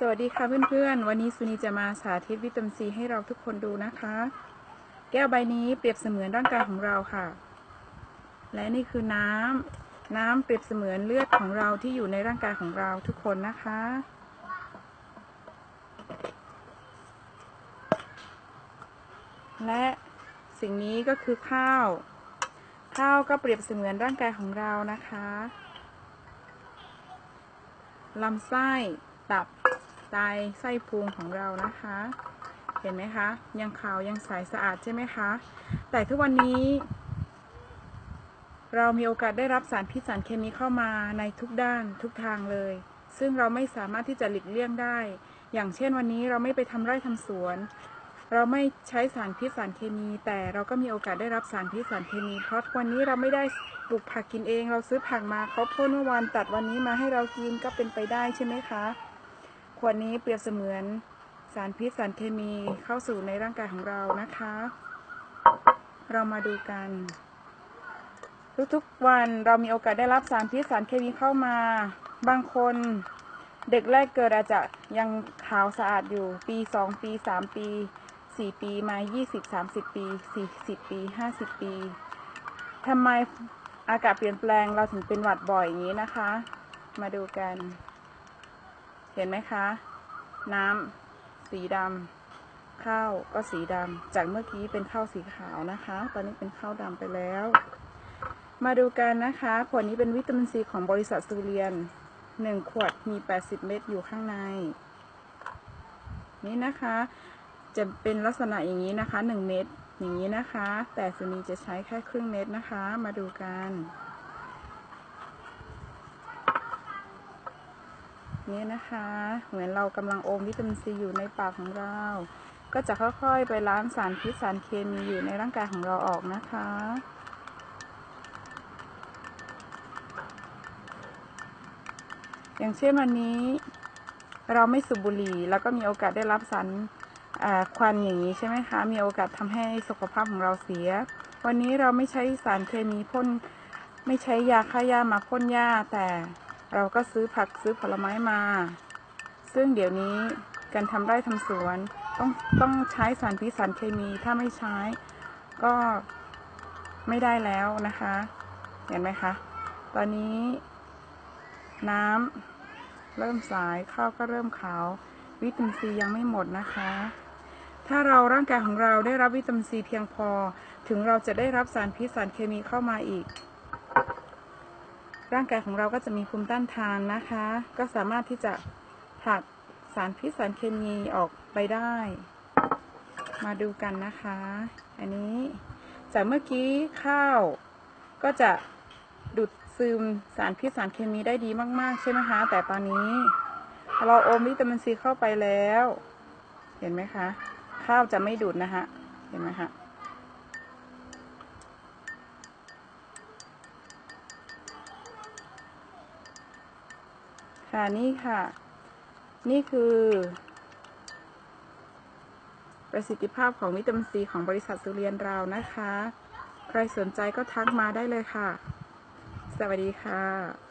สวัสดีค่ะเพื่อนๆวันนี้สุนีจะมาสาธิตวิตามินซีให้เราทุกคนดูนะคะแก้วใบนี้เปรียบเสมือนร่างกายของเราค่ะและนี่คือน้ำเปรียบเสมือนเลือดของเราที่อยู่ในร่างกายของเราทุกคนนะคะและสิ่งนี้ก็คือข้าวก็เปรียบเสมือนร่างกายของเรานะคะลำไส้ตับไตไส้พุงของเรานะคะเห็นไหมคะยังขาวยังใสสะอาดใช่ไหมคะแต่ทุกวันนี้เรามีโอกาสได้รับสารพิษสารเคมีเข้ามาในทุกด้านทุกทางเลยซึ่งเราไม่สามารถที่จะหลีกเลี่ยงได้อย่างเช่นวันนี้เราไม่ไปทำไร่ทำสวนเราไม่ใช้สารพิษสารเคมีแต่เราก็มีโอกาสได้รับสารพิษสารเคมีเพราะวันนี้เราไม่ได้ปลูกผักกินเองเราซื้อผักมาเขาพ่นเมื่อวานตัดวันนี้มาให้เรากินก็เป็นไปได้ใช่ไหมคะขวดนี้เปรียบเสมือนสารพิษสารเคมีเข้าสู่ในร่างกายของเรานะคะเรามาดูกันทุกๆวันเรามีโอกาสได้รับสารพิษสารเคมีเข้ามาบางคนเด็กแรกเกิดอาจจะยังขาวสะอาดอยู่ปี2ปี3ปี4ปีมา20-30ปี40ปี50ปีทำไมอากาศเปลี่ยนแปลงเราถึงเป็นหวัดบ่อยอย่างนี้นะคะมาดูกันเห็นไหมคะน้ำสีดำข้าวก็สีดำจากเมื่อกี้เป็นข้าวสีขาวนะคะตอนนี้เป็นข้าวดำไปแล้วมาดูกันนะคะขวดนี้เป็นวิตามินซีของบริษัทซูเรียน1ขวดมี80เม็ดอยู่ข้างในนี่นะคะจะเป็นลักษณะอย่างนี้นะคะ1เม็ดอย่างนี้นะคะแต่สุนีจะใช้แค่ครึ่งเม็ดนะคะมาดูกันนี่นะคะเหมือนเรากำลังอมวิตามินซีอยู่ในปากของเราก็จะค่อยๆไปล้างสารพิษสารเคมีอยู่ในร่างกายของเราออกนะคะอย่างเช่นวันนี้เราไม่สูบบุหรี่แล้วก็มีโอกาสได้รับสารควันอย่างนี้ใช่ไหมคะมีโอกาสทำให้สุขภาพของเราเสียวันนี้เราไม่ใช้สารเคมีพ่นไม่ใช้ยาฆ่าหญ้ามาพ่นหญ้าแต่เราก็ซื้อผักซื้อผลไม้มาซึ่งเดี๋ยวนี้การทำไร่ทำสวนต้องใช้สารพิษสารเคมีถ้าไม่ใช้ก็ไม่ได้แล้วนะคะเห็นไหมคะตอนนี้น้ำเริ่มสายข้าวก็เริ่มขาววิตามินซียังไม่หมดนะคะถ้าเราร่างกายของเราได้รับวิตามินซีเพียงพอถึงเราจะได้รับสารพิษสารเคมีเข้ามาอีกร่างกายของเราก็จะมีภูมิต้านทานนะคะก็สามารถที่จะผลักสารพิษสารเคมีออกไปได้มาดูกันนะคะอันนี้จากเมื่อกี้ข้าวก็จะดูดซึมสารพิษสารเคมีได้ดีมากๆใช่ไหมคะแต่ตอนนี้เราอมวิตามินซีเข้าไปแล้วเห็นไหมคะข้าวจะไม่ดูดนะคะเห็นไหมคะค่ะนี่ค่ะนี่คือประสิทธิภาพของวิตามินซีของบริษัทสุเรียนเรานะคะใครสนใจก็ทักมาได้เลยค่ะสวัสดีค่ะ